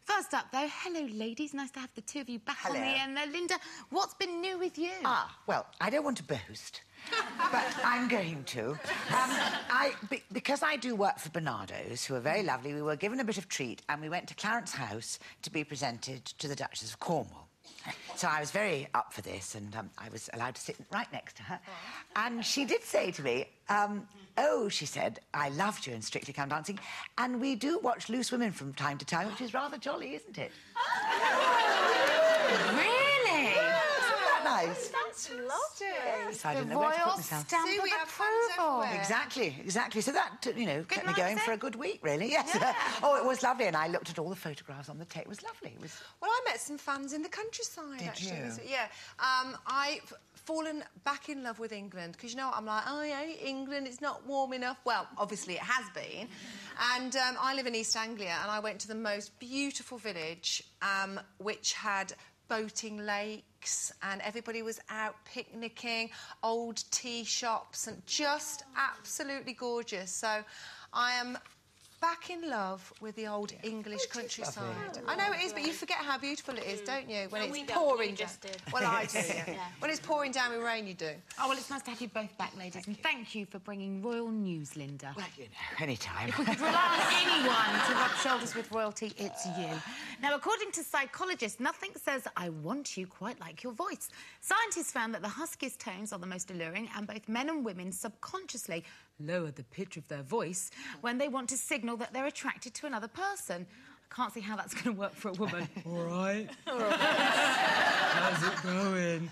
First up, though, hello, ladies. Nice to have the two of you back on the Hello. air. Now, Linda, what's been new with you? Well, I don't want to boast, but I'm going to. Because I do work for Bernardo's, who are very lovely, we were given a bit of treat and we went to Clarence House to be presented to the Duchess of Cornwall. So I was very up for this, and I was allowed to sit right next to her. And she did say to me, oh, she said, I loved you in Strictly Come Dancing, and we do watch Loose Women from time to time, which is rather jolly, isn't it? Really? Isn't that nice? That's lovely. So I didn't The know where to put royal myself. stamp See, of we have fans approval. everywhere. Exactly. So that, you know, kept me going night, for eh? a good week, really, yes. Yeah. Oh, it was lovely, and I looked at all the photographs on the tape. It was lovely. It was... Well, I met some fans in the countryside, actually. you? Yeah. I've fallen back in love with England, because, you know, I'm like, oh, yeah, England, it's not warm enough. Well, obviously it has been. And I live in East Anglia, and I went to the most beautiful village, which had boating lakes, and everybody was out picnicking, old tea shops, and just absolutely gorgeous. So I am back in love with the old English countryside. I know it is, but you forget how beautiful it is, don't you? When it's pouring down. Well, I do, yeah. When it's pouring down with rain, you do. Oh, well, it's nice to have you both back, ladies, and thank you for bringing royal news, Linda. Well, you know, any time. If we could rely on anyone to rub shoulders with royalty, it's you. Now, according to psychologists, nothing says I want you quite like your voice. Scientists found that the huskiest tones are the most alluring, and both men and women subconsciously lower the pitch of their voice when they want to signal that they're attracted to another person. I can't see how that's going to work for a woman. All right. How's it going?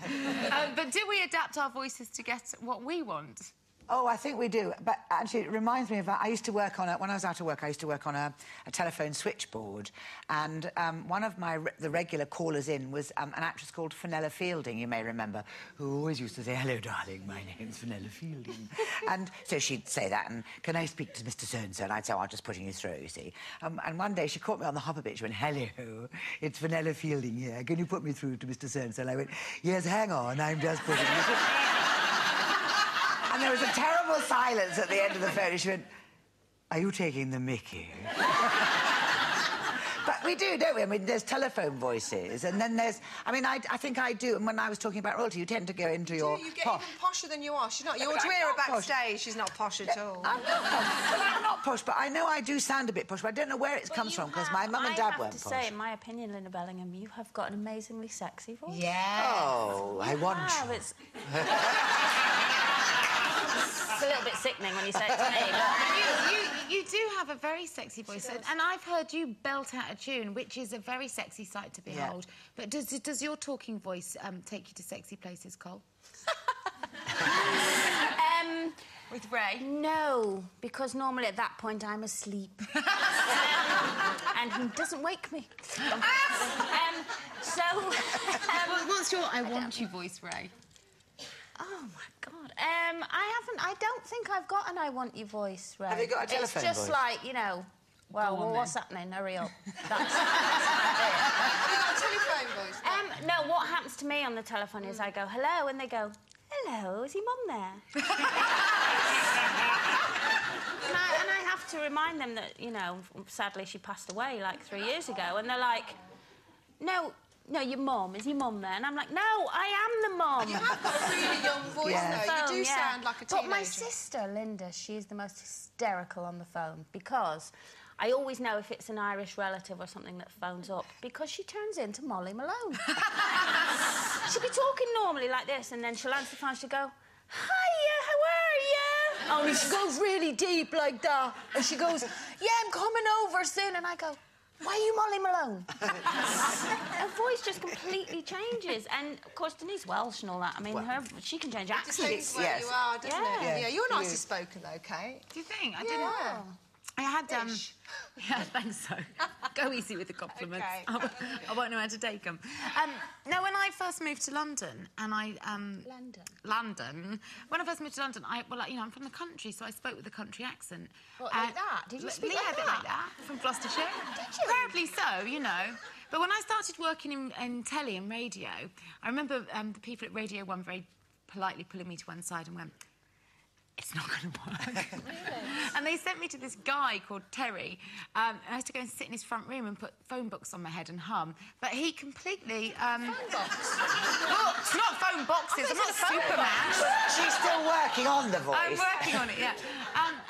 But do we adapt our voices to get what we want? Oh, I think we do. But actually, it reminds me of... I used to work on when I was out of work, I used to work on a telephone switchboard. And one of the regular callers in was an actress called Fenella Fielding, you may remember, who always used to say, hello, darling, my name's Fenella Fielding. And so she'd say that, and can I speak to Mr So-and-so? And I'd say, oh, I'm just putting you through, you see. And one day she caught me on the hop a bit. She went, hello, it's Fenella Fielding here. Can you put me through to Mr So-and-so? And I went, yes, hang on, I'm just putting you through. And there was a terrible silence at the end of the phone. She went, are you taking the mickey? But we do, don't we? I mean, there's telephone voices, and then there's... I mean, I think I do, and when I was talking about royalty, you tend to go into your... You get posh. even posher than you are. She's not. You're I'm Dwyer not posh. backstage. She's not posh at all. I'm not posh. Well, I'm not posh, but I know I do sound a bit posh, but I don't know where it comes from, because my mum and dad weren't posh. I have to say, in my opinion, Linda Bellingham, you have got an amazingly sexy voice. Yeah. Oh, I want Wow, you. it's a little bit sickening when you say it to me, but... You do have a very sexy voice, and I've heard you belt out a tune, which is a very sexy sight to behold. Yeah. But does your talking voice take you to sexy places, Cole? With Ray? No, because normally at that point I'm asleep. And he doesn't wake me. What's your I want you voice, Ray? Oh, my God. I don't think I've got an I want you voice, Ray. Have you got a telephone It's just voice? like, you know, well, what's happening? Hurry up. That's Telephone voice. no, what happens to me on the telephone is I go, hello, and they go, hello, is your mum there? and I have to remind them that, you know, sadly she passed away like 3 years ago, and they're like, no, your mum, is your mum there? And I'm like, no, I am the mum. You have got a really young voice, though. You do sound like a teenager. But my sister, Linda, she's the most hysterical on the phone, because I always know if it's an Irish relative or something that phones up, because she turns into Molly Malone. She'll be talking normally like this, and then she'll answer the phone, she'll go, hiya, how are you? And she goes really deep like that, and she goes, yeah, I'm coming over soon, and I go, why are you Molly Malone? Her voice just completely changes. And, of course, Denise Welsh and all that, I mean, she can change accents. Depends where you are, doesn't it? Yeah. Yeah, you're nicely spoken, though, Kate. Do you think? I didn't... I had, yeah, thanks so. Go easy with the compliments. Okay. I won't know how to take them. No, when I first moved to London, and London. When I first moved to London, you know, I'm from the country, so I spoke with a country accent. What, like that? Did you speak like a bit like that, from Gloucestershire. Did you? Proudly so, you know. But when I started working in telly and radio, I remember the people at Radio 1 very politely pulling me to one side and went, it's not going to work. And they sent me to this guy called Terry. And I used to go and sit in his front room and put phone books on my head and hum. But he completely... Phone box? Books, not phone boxes. I'm not Superman. She's still working on the voice. I'm working on it, yeah.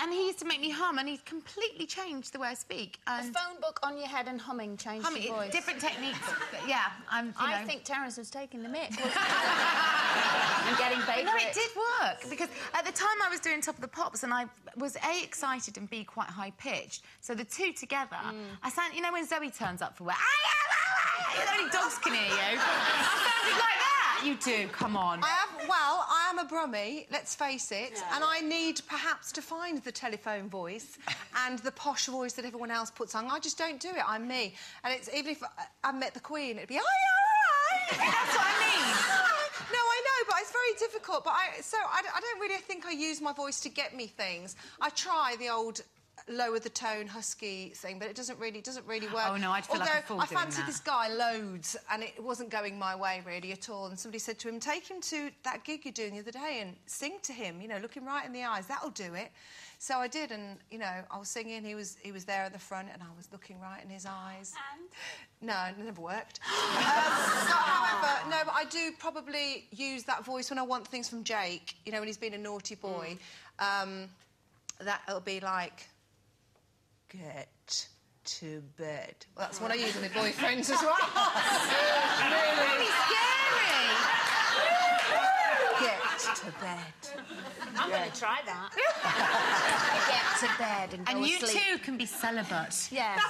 And he used to make me hum, and he's completely changed the way I speak. And A phone book on your head and humming changed humming, your voice. different techniques. But yeah, I think Terence was taking the mick. And getting paid No, for it did work, because at the time I was doing Top of the Pops, and I was A, excited, and B, quite high-pitched. So the two together, I sound... You know when Zoe turns up for work? Only dogs can hear you. I sounded like that. You do, come on. I am a Brummie, let's face it, and I need perhaps to find the telephone voice and the posh voice that everyone else puts on. I just don't do it, I'm me. And it's even if I met the Queen, it'd be, all right. That's what I mean. No, I know, but it's very difficult. But I don't really think I use my voice to get me things. I try the old lower the tone husky thing, but it doesn't really work. Oh no, I'd feel like a fool Although I fancied doing that. this guy loads, and it wasn't going my way really at all. And somebody said to him, "Take him to that gig you're doing the other day and sing to him. You know, look him right in the eyes. That'll do it." So I did, and you know, I was singing. He was there at the front, and I was looking right in his eyes. And? No, it never worked. However, no, but I do probably use that voice when I want things from Jake. You know, when he's been a naughty boy. That'll be like, get to bed. Well, that's what I use with my boyfriends as well. Really scary. Get to bed. I'm going to try that. Get to bed and go And you asleep. too can be celibate. Yes.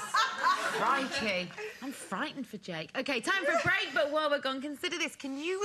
Crikey. I'm frightened for Jake. OK, time for a break, but while we're gone, consider this. Can you...